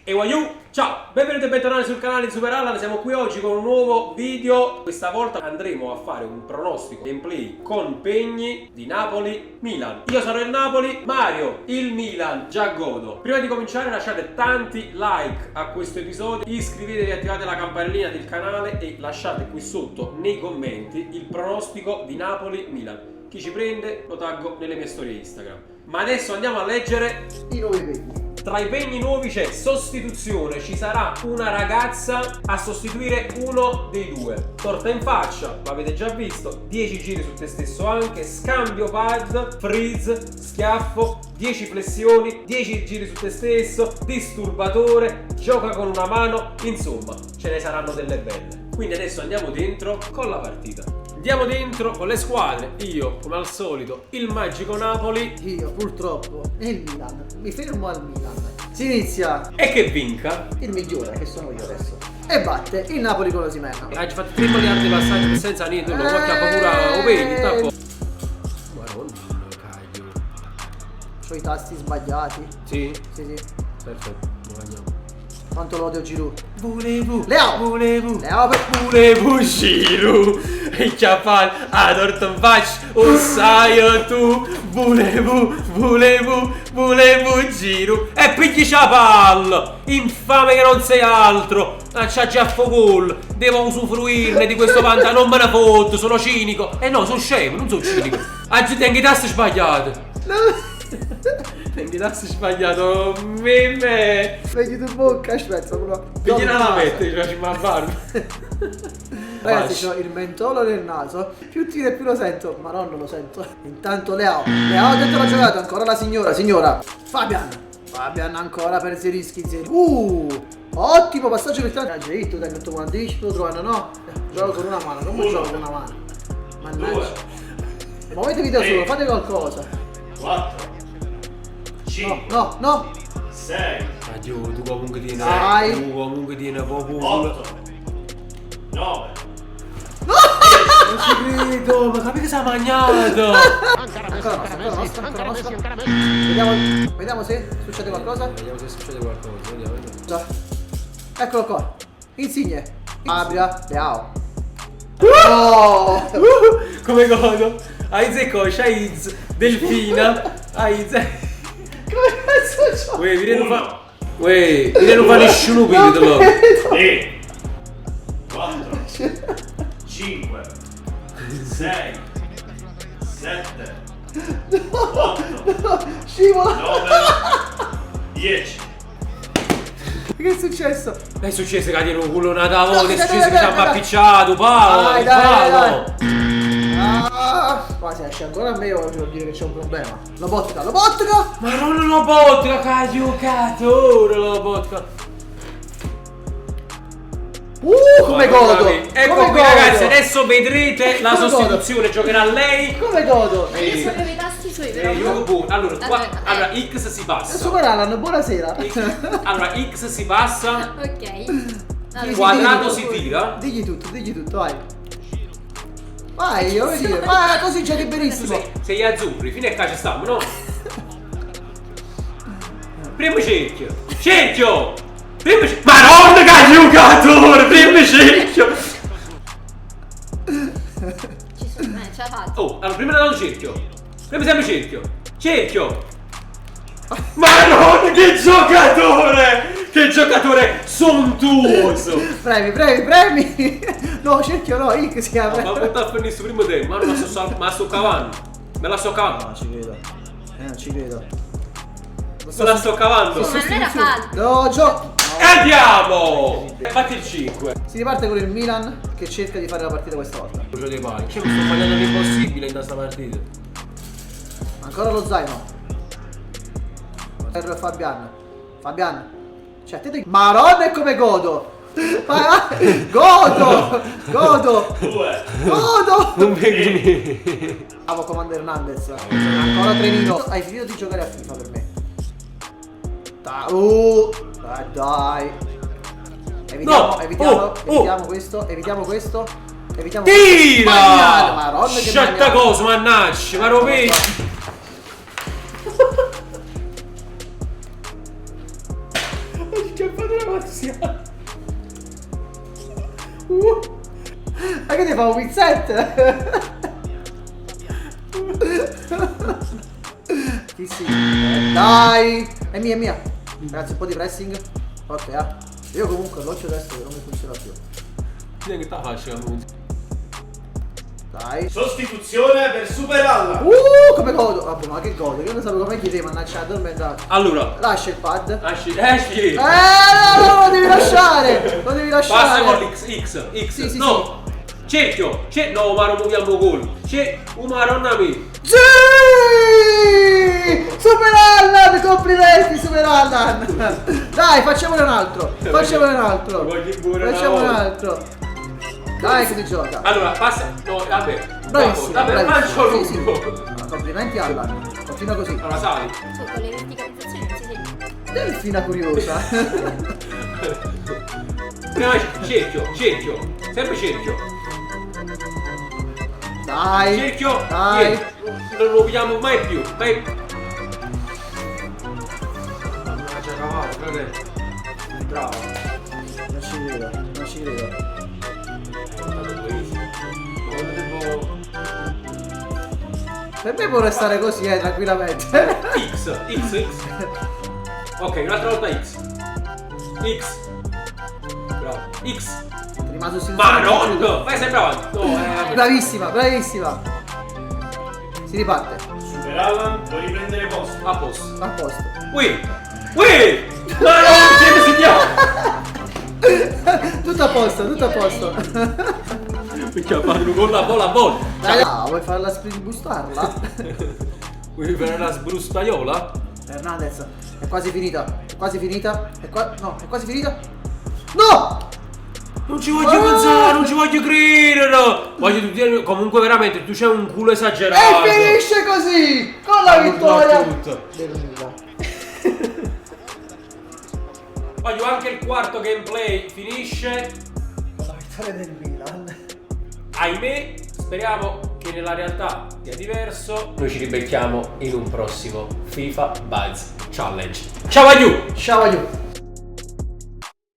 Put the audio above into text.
E waiu! Ciao, benvenuti e bentornati sul canale di Super Allan. Siamo qui oggi con un nuovo video. Questa volta andremo a fare un pronostico gameplay con Pegni di Napoli-Milan. Io sono il Napoli, Mario il Milan, già godo. Prima di cominciare lasciate tanti like a questo episodio, iscrivetevi, attivate la campanellina del canale e lasciate qui sotto nei commenti il pronostico di Napoli-Milan. Chi ci prende lo taggo nelle mie storie Instagram. Ma adesso andiamo a leggere i nuovi pegni. Tra i pegni nuovi c'è sostituzione, ci sarà una ragazza a sostituire uno dei due. Torta in faccia, l'avete già visto, 10 giri su te stesso anche, scambio pad, freeze, schiaffo, 10 flessioni, 10 giri su te stesso, disturbatore, gioca con una mano, insomma, ce ne saranno delle belle. Quindi adesso andiamo dentro con la partita. Andiamo dentro con le squadre, io come al solito il Magico Napoli. Io purtroppo il Milan, mi fermo al Milan. Si inizia E che vinca il migliore, che sono io adesso, e batte il Napoli con Osimhen. Hai fatto 3 miliardi di passaggi senza niente, non qualche paura o vedi, tappo. Madonna, caglio. C'ho i tasti sbagliati. Sì? Sì. Perfetto, lo andiamo. Quanto lo odio Giroud. Volevo Giroud e Chiappal a torta in faccia, o sai tu. Volevo Giroud e pigli la palla, infame che non sei altro. C'ha già gol, devo usufruirne di questo vantaggio, non me ne fotto, sono cinico. No, sono scemo, non sono cinico. Oggi tengo i tasti sbagliati. Tengo i tasti sbagliato, meme. Vedi tu bocca, aspetta, però. Pigli una lametta, ci facciamo a barba. Ragazzi, c'ho il mentolo nel naso. Più tiro e più lo sento, ma non lo sento. Intanto Leao dentro la giocata, ancora la signora. Fabian ancora per Zelinski. Ottimo passaggio per il Agito, dai, metto un anticipo, trovano, no? Gioco con una mano, come gioco con una mano? Mannaggia. Muovete video solo, fate qualcosa. 4 5 No 6 Addio, tu comunque tieni. Dai. Tu comunque tieni proprio. 8 9 Non ci credo, ma capi che si è magnato? Ancora nostra. Vediamo se succede qualcosa. Vediamo se succede qualcosa, vediamo. Già. Eccolo qua. Insigne. Abria. Leao. Come godo? Aizeko, Shaiz, Delfina, Aiz. Come cazzo c'ho? Uè, viene non fa nessuno video. 3 4 5 6 7 8 Scivola. 9 10. Che è successo? È successo che tiene un culo una volta, è Dai, successo che ci ha dai. appiccicato, Paolo, Dai. Ma se esce ancora a me vuol dire che c'è un problema. Lobotka. Ma non lo botta, cazzo, lo botta. Come godo. Ecco Come qui godo. ragazzi, adesso vedrete la Come sostituzione, giocherà lei. Come godo. Io sapevo i tasti suoi, però. Allora, X si passa. Super Allan, buonasera. Allora, X si passa, Ok. quadrato si tira. Digli tutto, vai. Vai, io voglio dire. Ma così c'è benissimo. Sei azzurri, fino a qua ci stiamo, no? Primo cerchio. Madonna che giocatore, primo cerchio. Ce l'ha fatta. Oh, allora prima da un cerchio. Prima sempre cerchio. Madonna che giocatore! Che giocatore sontuoso! Premi. No, cerchio no, X si apre. Ma butta a finire sto primo tempo, ma non sto cavando. Me la sto cavando. Non ci credo. Me la sto cavando. Ma non era fallo. No, gioco. E andiamo! Fatti il 5. Si riparte con il Milan che cerca di fare la partita questa volta. Gioco dei pali. Cioè mi sto sbagliando l'impossibile in questa partita. Ancora lo zaino. Per Fabian. Cioè, te Maronna è come godo. Godo. 2 Non vedi. Bravo Commander Hernandez. Ancora trenino. Hai finito di giocare a FIFA per me. Dai. Evitiamo questo. Tira! Maronna che Sciatta cosa, mannaggia, ma rovesci. Che Marziano. Ma che ti fa un pizzette? Chi sì? Dai! È mia, è mia. Ragazzi, un po' di pressing. Ok, ah. Io comunque l'occhio destro che non mi funziona più. Che te la faccio la musica? Dai. Sostituzione per Super Allan. Come godo? Vabbè, ma che godo? Io non sapevo come chiedere, mannaggia, addormentato. Allora, Lascia il pad. esci. No, lo devi lasciare! Lo devi lasciare! Basta con l'X. Sì, sì, no. Cerchio. No, ma non muoviamo gol. Maronnami. Sì! Super Allan! Complimenti, Super Allan! Dai, facciamone un altro! Facciamone un altro! Voglio pure Facciamone un una altro! Dai che ti gioca! Allora, passa. No, vabbè. Bravissimo! Vabbè, lancio Sì, sì. lungo. Ma complimenti Allan! Continua così! Allora, sali. Tu con le verticalizzazioni non si sente. Delfina curiosa! Prima cerchio. Sempre cerchio. Dai! Cerchio. Dai! Niente. Non lo vediamo mai più. Mai. Mannaggia cavallo, fratello. Bravo. Non ci credo, non ci credo. Per me può restare così, tranquillamente. X. Ok, un'altra volta X. Bravo. X. Rimasto sul Maronna! Vai sempre avanti. No, Bravissima, bravissima! Si riparte. Super Allan, puoi riprendere posto. a posto. A posto. Ui! Ma no, segniamo! Tutto a posto, tutto a posto. Perché ha fatto con la bolla a bolla. Dai, vuoi farla bustarla? Vuoi fare la sbrustaiola? Hernandez, è quasi finita. È quasi finita. No, è quasi finita. No! Non ci voglio pensare, non ci voglio credere. Voglio dire, comunque veramente tu c'hai un culo esagerato. E finisce così! Con la vittoria Tutto. del Milan. Voglio anche il quarto gameplay finisce. Con la vittoria del Milan. Ahimè, speriamo che nella realtà sia diverso. Noi ci ribecchiamo in un prossimo FIFA Buzz Challenge. Ciao a you! Ciao a you!